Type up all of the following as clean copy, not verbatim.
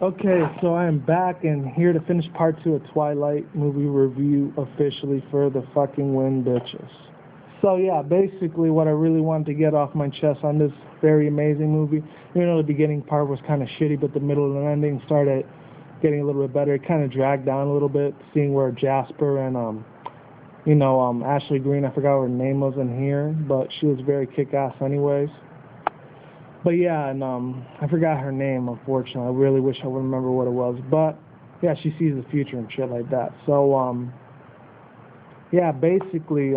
Okay, so I am back and here to finish part 2 of Twilight movie review officially for the fucking win, bitches. So yeah, basically what I really wanted to get off my chest on this very amazing movie, you know, the beginning part was kind of shitty, but the middle and ending started getting a little bit better. It kind of dragged down a little bit, seeing where Jasper and Ashley Green, I forgot what her name was in here, but she was very kick-ass anyways. But yeah, and I forgot her name, unfortunately. I really wish I would remember what it was. But yeah, she sees the future and shit like that. So yeah, basically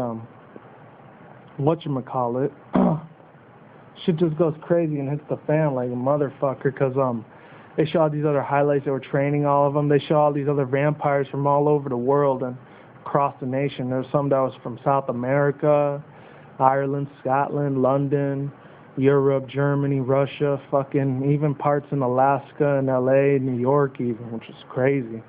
whatchamacallit, shit just goes crazy and hits the fan like a motherfucker, because they show all these other highlights. They were training all of them. They show all these other vampires from all over the world and across the nation. There's some that was from South America, Ireland, Scotland, London, Europe, Germany, Russia, fucking even parts in Alaska and LA, New York even, which is crazy.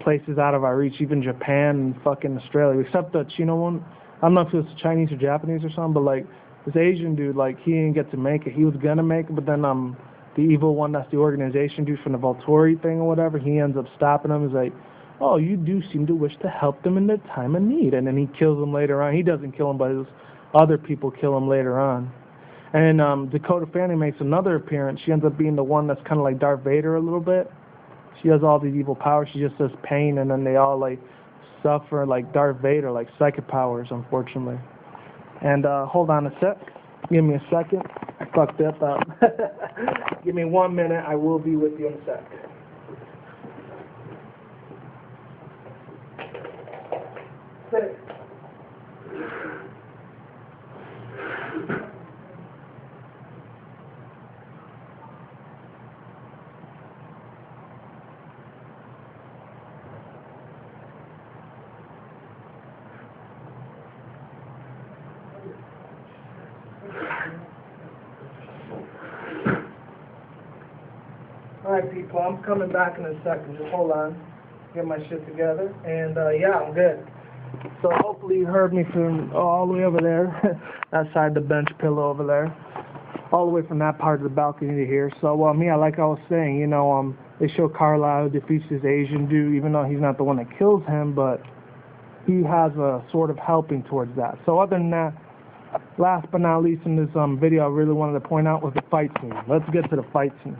Places out of our reach, even Japan and fucking Australia, except the Chino one. I don't know if it was Chinese or Japanese or something, but like this Asian dude, like he didn't get to make it. He was gonna make it, but then the evil one, that's the organization dude from the Volturi thing or whatever, he ends up stopping him. He's like, oh, you do seem to wish to help them in their time of need, and then he kills them later on. He doesn't kill him, but his other people kill him later on. And Dakota Fanning makes another appearance. She ends up being the one that's kind of like Darth Vader a little bit. She has all these evil powers. She just does pain, and then they all like suffer like Darth Vader, like psychic powers, unfortunately. And hold on a sec. Give me a second. I fucked that up. Give me 1 minute. I will be with you in a sec. Sit. Alright people, I'm coming back in a second. Just hold on. Get my shit together. And yeah, I'm good. So hopefully you heard me from all the way over there. That side, the bench pillow over there. All the way from that part of the balcony to here. So yeah, like I was saying, you know, they show Carlisle defeats this Asian dude, even though he's not the one that kills him, but he has a sort of helping towards that. So other than that, last but not least in this video, I really wanted to point out was the fight scene. Let's get to the fight scene.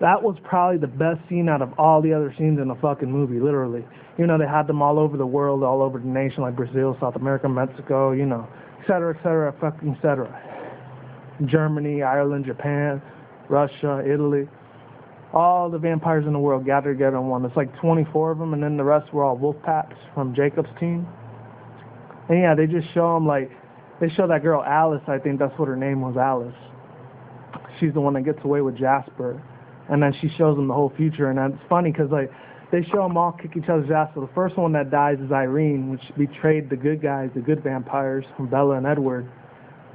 That was probably the best scene out of all the other scenes in the fucking movie, literally. You know, they had them all over the world, all over the nation, like Brazil, South America, Mexico, you know, etc., fucking etc. Germany, Ireland, Japan, Russia, Italy. All the vampires in the world gathered together in one. It's like 24 of them, and then the rest were all wolf packs from Jacob's team. And yeah, they just show them, like, they show that girl Alice, I think that's what her name was, Alice. She's the one that gets away with Jasper. And then she shows them the whole future, and it's funny because like they show them all kick each other's ass. So the first one that dies is Irene, which betrayed the good guys, the good vampires, from Bella and Edward.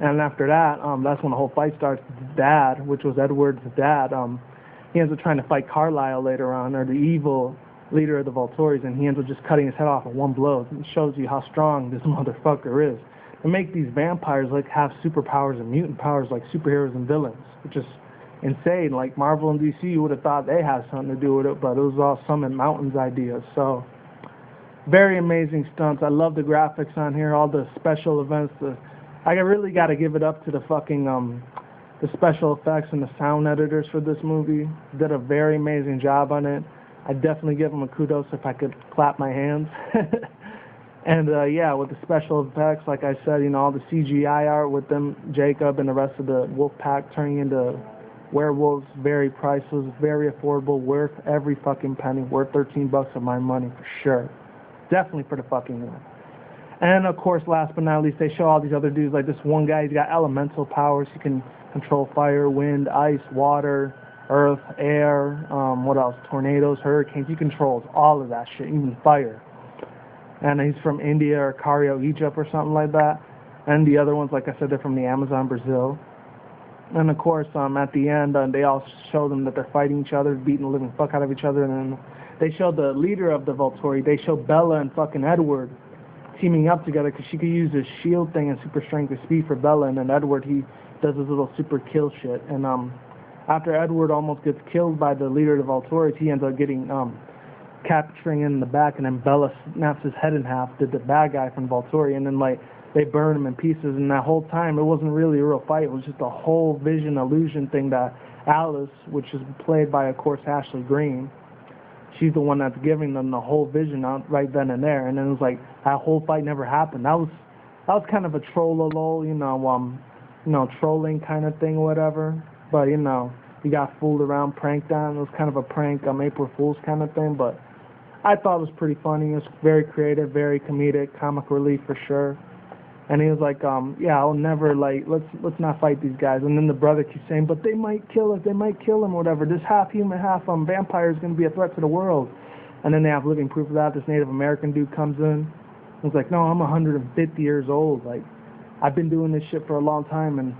And after that, that's when the whole fight starts. Dad, which was Edward's dad, he ends up trying to fight Carlisle later on, or the evil leader of the Volturis, and he ends up just cutting his head off in one blow. It shows you how strong this motherfucker is. They make these vampires like have superpowers and mutant powers like superheroes and villains, which is insane. Like Marvel and DC, you would have thought they had something to do with it, but it was all Summit Mountain's ideas. So very amazing stunts. I love the graphics on here, all the special events. I really got to give it up to the fucking the special effects and the sound editors for this movie. Did a very amazing job on it. I definitely give them a kudos if I could clap my hands. And yeah, with the special effects, like I said, you know, all the CGI art with them, Jacob and the rest of the wolf pack turning into werewolves, very priceless, very affordable, worth every fucking penny, worth $13 of my money for sure. Definitely for the fucking one. And of course, last but not least, they show all these other dudes. Like this one guy, he's got elemental powers. He can control fire, wind, ice, water, earth, air, what else? Tornadoes, hurricanes. He controls all of that shit, even fire. And he's from India or Cairo, Egypt or something like that. And the other ones, like I said, they're from the Amazon, Brazil. And of course, at the end, they all show them that they're fighting each other, beating the living fuck out of each other. And then they show the leader of the Volturi. They show Bella and fucking Edward teaming up together because she could use his shield thing and super strength and speed for Bella. And then Edward, he does his little super kill shit. And after Edward almost gets killed by the leader of the Volturi, he ends up getting capturing in the back, and then Bella snaps his head in half, the bad guy from Volturi, and then like they burn him in pieces. And that whole time, it wasn't really a real fight. It was just a whole vision illusion thing that Alice, which is played by, of course, Ashley Greene, she's the one that's giving them the whole vision out right then and there. And then it was like that whole fight never happened. That was kind of a troll-a-lol, trolling kind of thing, whatever. But you got fooled around, pranked on. It was kind of a prank, April Fool's kind of thing. But I thought it was pretty funny. It was very creative, very comedic, comic relief for sure. And he was like, yeah, I'll never, like, let's not fight these guys. And then the brother keeps saying, but they might kill us, they might kill him, whatever. This half human, half vampire is going to be a threat to the world. And then they have living proof of that. This Native American dude comes in. He's like, no, I'm 150 years old. Like, I've been doing this shit for a long time, and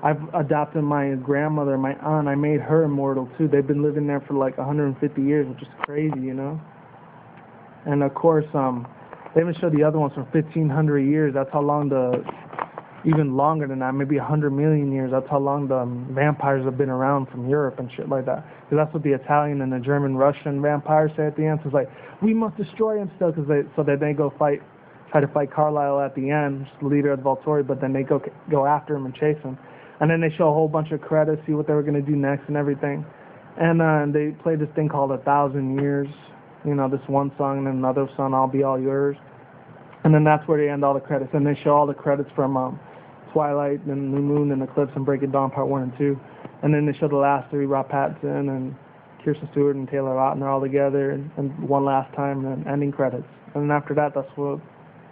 I've adopted my grandmother, my aunt. I made her immortal, too. They've been living there for, like, 150 years, which is crazy, And, of course, they even show the other ones from 1,500 years. That's how long even longer than that, maybe 100 million years. That's how long the vampires have been around from Europe and shit like that. Because that's what the Italian and the German, Russian vampires say at the end. So it's like, we must destroy him still, so that they try to fight Carlisle at the end, the leader of the Volturi, but then they go after him and chase him. And then they show a whole bunch of credits, see what they were going to do next and everything. And they play this thing called 1,000 Years. This one song and then another song, I'll Be All Yours. And then that's where they end all the credits. And they show all the credits from Twilight and New Moon and Eclipse and Breaking Dawn Part 1 and 2. And then they show the last three, Rob Pattinson and Kirsten Stewart and Taylor Lautner all together and one last time, and then ending credits. And then after that, that's what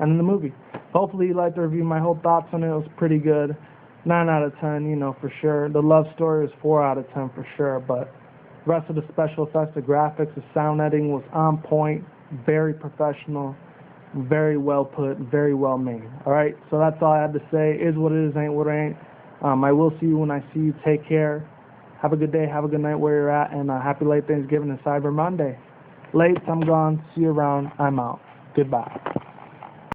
ended the movie. Hopefully you liked the review. My whole thoughts on it was pretty good. 9 out of 10, for sure. The love story is 4 out of 10 for sure, but the rest of the special effects, the graphics, the sound editing was on point, very professional, very well put, very well made. All right, so that's all I had to say. Is what it is, ain't what it ain't. I will see you when I see you. Take care. Have a good day. Have a good night where you're at, and happy late Thanksgiving and Cyber Monday. Late, I'm gone. See you around. I'm out. Goodbye.